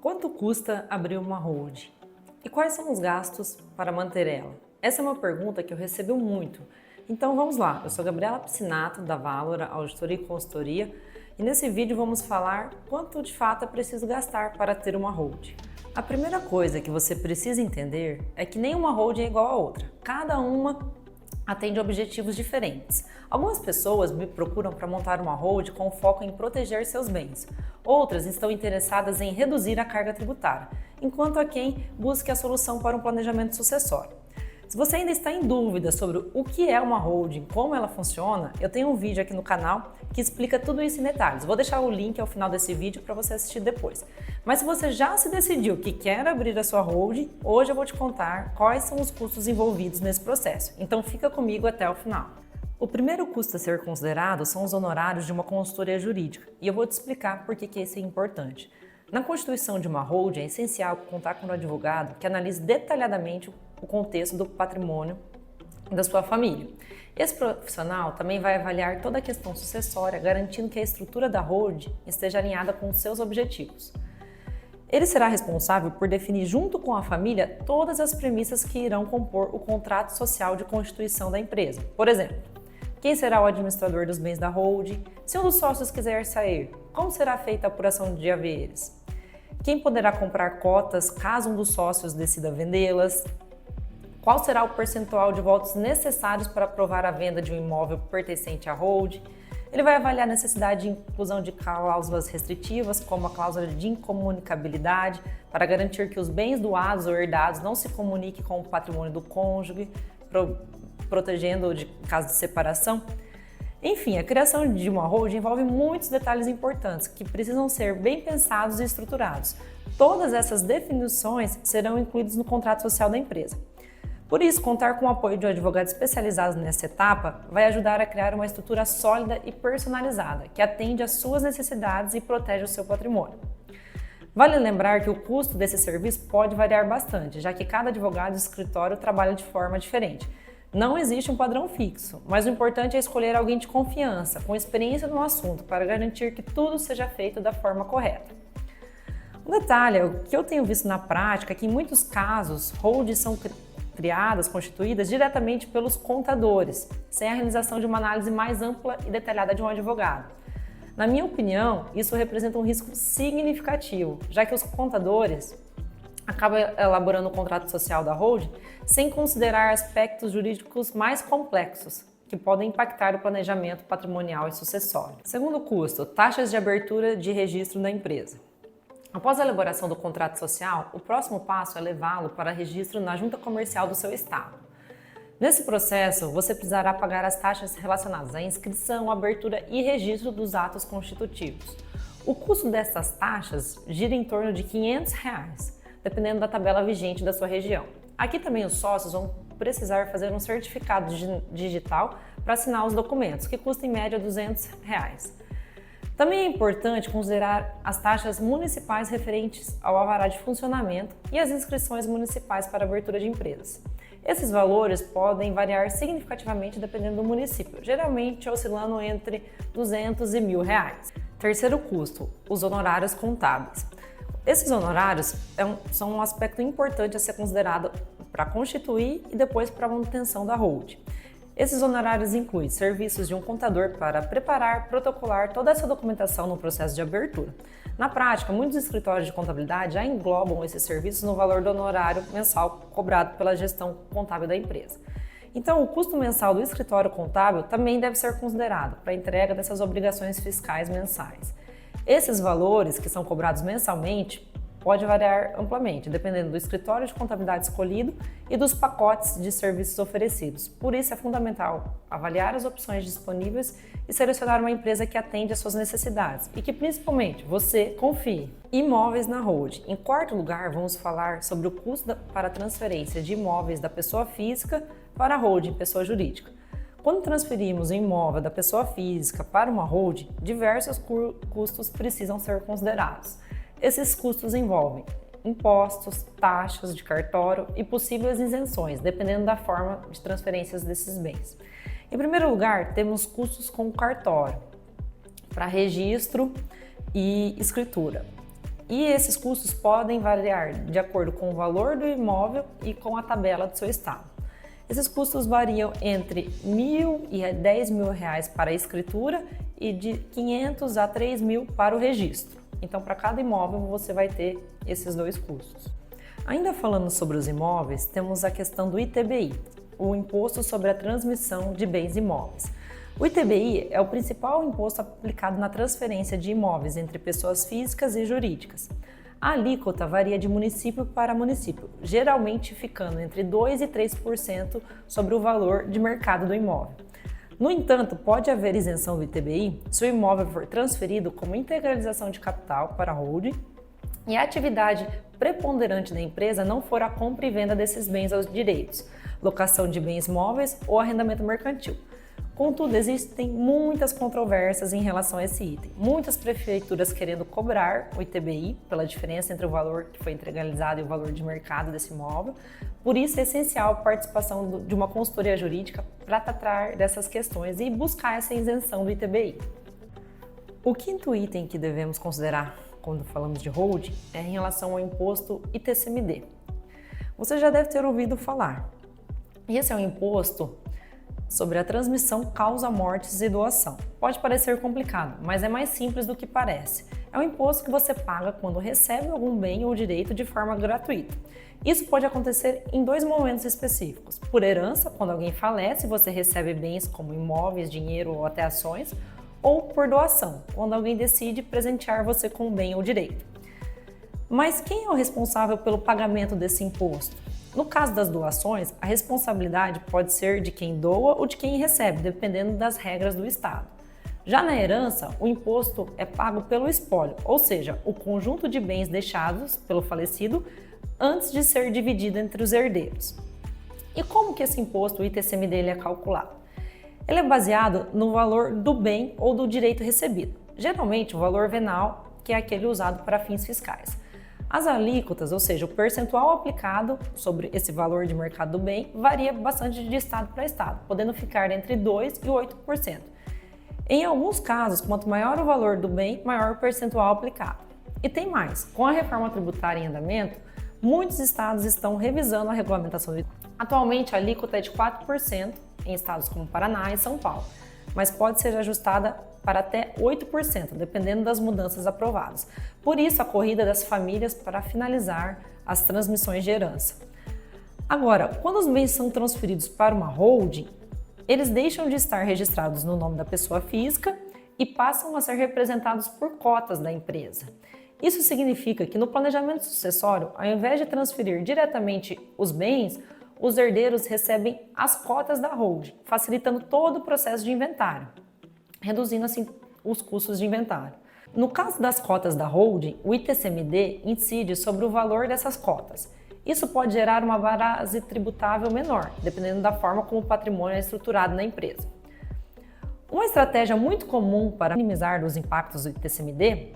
Quanto custa abrir uma holding? E quais são os gastos para manter ela? Essa é uma pergunta que eu recebo muito. Então vamos lá, eu sou Gabriela Piscinato, da Valora Auditoria e Consultoria, e nesse vídeo vamos falar quanto de fato é preciso gastar para ter uma holding. A primeira coisa que você precisa entender é que nenhuma holding é igual a outra. Cada uma atende objetivos diferentes. Algumas pessoas me procuram para montar uma holding com foco em proteger seus bens. Outras estão interessadas em reduzir a carga tributária, enquanto há quem busque a solução para um planejamento sucessório. Se você ainda está em dúvida sobre o que é uma holding, como ela funciona, eu tenho um vídeo aqui no canal que explica tudo isso em detalhes. Vou deixar o link ao final desse vídeo para você assistir depois. Mas se você já se decidiu que quer abrir a sua holding, hoje eu vou te contar quais são os custos envolvidos nesse processo. Então fica comigo até o final. O primeiro custo a ser considerado são os honorários de uma consultoria jurídica, e eu vou te explicar por que isso é importante. Na constituição de uma holding é essencial contar com um advogado que analise detalhadamente o contexto do patrimônio da sua família. Esse profissional também vai avaliar toda a questão sucessória, garantindo que a estrutura da holding esteja alinhada com os seus objetivos. Ele será responsável por definir junto com a família todas as premissas que irão compor o contrato social de constituição da empresa. Por exemplo, quem será o administrador dos bens da holding? Se um dos sócios quiser sair, como será feita a apuração de haveres? Quem poderá comprar cotas caso um dos sócios decida vendê-las? Qual será o percentual de votos necessários para aprovar a venda de um imóvel pertencente à holding? Ele vai avaliar a necessidade de inclusão de cláusulas restritivas, como a cláusula de incomunicabilidade, para garantir que os bens doados ou herdados não se comuniquem com o patrimônio do cônjuge, protegendo-o de caso de separação. Enfim, a criação de uma holding envolve muitos detalhes importantes que precisam ser bem pensados e estruturados. Todas essas definições serão incluídas no contrato social da empresa. Por isso, contar com o apoio de um advogado especializado nessa etapa vai ajudar a criar uma estrutura sólida e personalizada, que atende às suas necessidades e protege o seu patrimônio. Vale lembrar que o custo desse serviço pode variar bastante, já que cada advogado e escritório trabalha de forma diferente. Não existe um padrão fixo, mas o importante é escolher alguém de confiança, com experiência no assunto, para garantir que tudo seja feito da forma correta. Um detalhe, o que eu tenho visto na prática é que em muitos casos, holdings são criadas, constituídas diretamente pelos contadores, sem a realização de uma análise mais ampla e detalhada de um advogado. Na minha opinião, isso representa um risco significativo, já que os contadores acabam elaborando o contrato social da holding sem considerar aspectos jurídicos mais complexos, que podem impactar o planejamento patrimonial e sucessório. Segundo custo, taxas de abertura de registro da empresa. Após a elaboração do contrato social, o próximo passo é levá-lo para registro na junta comercial do seu estado. Nesse processo, você precisará pagar as taxas relacionadas à inscrição, abertura e registro dos atos constitutivos. O custo dessas taxas gira em torno de R$ 500, dependendo da tabela vigente da sua região. Aqui também os sócios vão precisar fazer um certificado digital para assinar os documentos, que custa em média R$ 200. Também é importante considerar as taxas municipais referentes ao alvará de funcionamento e as inscrições municipais para abertura de empresas. Esses valores podem variar significativamente dependendo do município, geralmente oscilando entre 200 e R$ 1.000. Terceiro custo, os honorários contábeis. Esses honorários são um aspecto importante a ser considerado para constituir e depois para a manutenção da holding. Esses honorários incluem serviços de um contador para preparar, protocolar toda essa documentação no processo de abertura. Na prática, muitos escritórios de contabilidade já englobam esses serviços no valor do honorário mensal cobrado pela gestão contábil da empresa. Então, o custo mensal do escritório contábil também deve ser considerado para a entrega dessas obrigações fiscais mensais. Esses valores, que são cobrados mensalmente, pode variar amplamente, dependendo do escritório de contabilidade escolhido e dos pacotes de serviços oferecidos. Por isso, é fundamental avaliar as opções disponíveis e selecionar uma empresa que atende às suas necessidades e que, principalmente, você confie. Imóveis na holding. Em quarto lugar, vamos falar sobre o custo para a transferência de imóveis da pessoa física para a holding, pessoa jurídica. Quando transferimos um imóvel da pessoa física para uma holding, diversos custos precisam ser considerados. Esses custos envolvem impostos, taxas de cartório e possíveis isenções, dependendo da forma de transferências desses bens. Em primeiro lugar, temos custos com o cartório, para registro e escritura. E esses custos podem variar de acordo com o valor do imóvel e com a tabela do seu estado. Esses custos variam entre R$1.000 e R$10.000 para a escritura e de R$500 a R$3.000 para o registro. Então, para cada imóvel, você vai ter esses dois custos. Ainda falando sobre os imóveis, temos a questão do ITBI, o Imposto sobre a Transmissão de Bens Imóveis. O ITBI é o principal imposto aplicado na transferência de imóveis entre pessoas físicas e jurídicas. A alíquota varia de município para município, geralmente ficando entre 2% e 3% sobre o valor de mercado do imóvel. No entanto, pode haver isenção do ITBI se o imóvel for transferido como integralização de capital para a holding e a atividade preponderante da empresa não for a compra e venda desses bens aos direitos, locação de bens móveis ou arrendamento mercantil. Contudo, existem muitas controvérsias em relação a esse item. Muitas prefeituras querendo cobrar o ITBI pela diferença entre o valor que foi integralizado e o valor de mercado desse imóvel. Por isso é essencial a participação de uma consultoria jurídica para tratar dessas questões e buscar essa isenção do ITBI. O quinto item que devemos considerar quando falamos de holding é em relação ao imposto ITCMD. Você já deve ter ouvido falar. Esse é um imposto sobre a transmissão, causa-mortes e doação. Pode parecer complicado, mas é mais simples do que parece. É um imposto que você paga quando recebe algum bem ou direito de forma gratuita. Isso pode acontecer em dois momentos específicos. Por herança, quando alguém falece e você recebe bens como imóveis, dinheiro ou até ações, ou por doação, quando alguém decide presentear você com um bem ou direito. Mas quem é o responsável pelo pagamento desse imposto? No caso das doações, a responsabilidade pode ser de quem doa ou de quem recebe, dependendo das regras do Estado. Já na herança, o imposto é pago pelo espólio, ou seja, o conjunto de bens deixados pelo falecido antes de ser dividido entre os herdeiros. E como que esse imposto, o ITCMD, ele é calculado? Ele é baseado no valor do bem ou do direito recebido, geralmente o valor venal, que é aquele usado para fins fiscais. As alíquotas, ou seja, o percentual aplicado sobre esse valor de mercado do bem, varia bastante de estado para estado, podendo ficar entre 2% e 8%. Em alguns casos, quanto maior o valor do bem, maior o percentual aplicado. E tem mais, com a reforma tributária em andamento, muitos estados estão revisando a regulamentação. Atualmente, a alíquota é de 4% em estados como Paraná e São Paulo, mas pode ser ajustada para até 8%, dependendo das mudanças aprovadas. Por isso, a corrida das famílias para finalizar as transmissões de herança. Agora, quando os bens são transferidos para uma holding, eles deixam de estar registrados no nome da pessoa física e passam a ser representados por cotas da empresa. Isso significa que no planejamento sucessório, ao invés de transferir diretamente os bens, os herdeiros recebem as cotas da holding, facilitando todo o processo de inventário, reduzindo assim os custos de inventário. No caso das cotas da holding, o ITCMD incide sobre o valor dessas cotas. Isso pode gerar uma base tributável menor, dependendo da forma como o patrimônio é estruturado na empresa. Uma estratégia muito comum para minimizar os impactos do ITCMD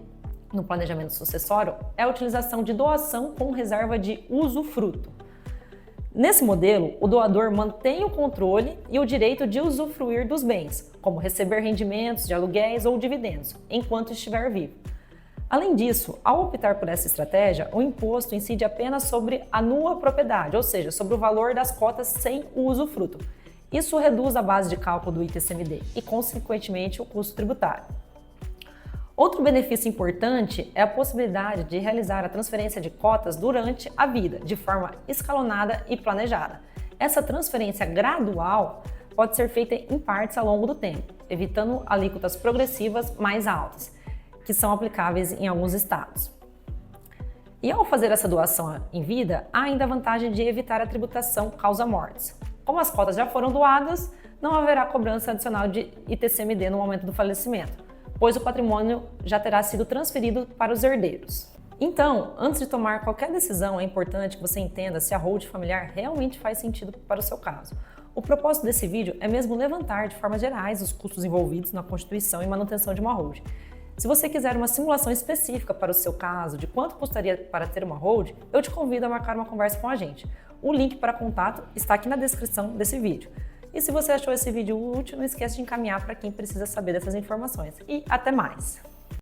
no planejamento sucessório é a utilização de doação com reserva de usufruto. Nesse modelo, o doador mantém o controle e o direito de usufruir dos bens, como receber rendimentos de aluguéis ou dividendos, enquanto estiver vivo. Além disso, ao optar por essa estratégia, o imposto incide apenas sobre a nua propriedade, ou seja, sobre o valor das cotas sem o usufruto. Isso reduz a base de cálculo do ITCMD e, consequentemente, o custo tributário. Outro benefício importante é a possibilidade de realizar a transferência de cotas durante a vida, de forma escalonada e planejada. Essa transferência gradual pode ser feita em partes ao longo do tempo, evitando alíquotas progressivas mais altas, que são aplicáveis em alguns estados. E ao fazer essa doação em vida, há ainda a vantagem de evitar a tributação causa-mortes. Como as cotas já foram doadas, não haverá cobrança adicional de ITCMD no momento do falecimento, pois o patrimônio já terá sido transferido para os herdeiros. Então, antes de tomar qualquer decisão, é importante que você entenda se a holding familiar realmente faz sentido para o seu caso. O propósito desse vídeo é mesmo levantar de formas gerais os custos envolvidos na constituição e manutenção de uma holding. Se você quiser uma simulação específica para o seu caso, de quanto custaria para ter uma holding, eu te convido a marcar uma conversa com a gente. O link para contato está aqui na descrição desse vídeo. E se você achou esse vídeo útil, não esqueça de encaminhar para quem precisa saber dessas informações. E até mais!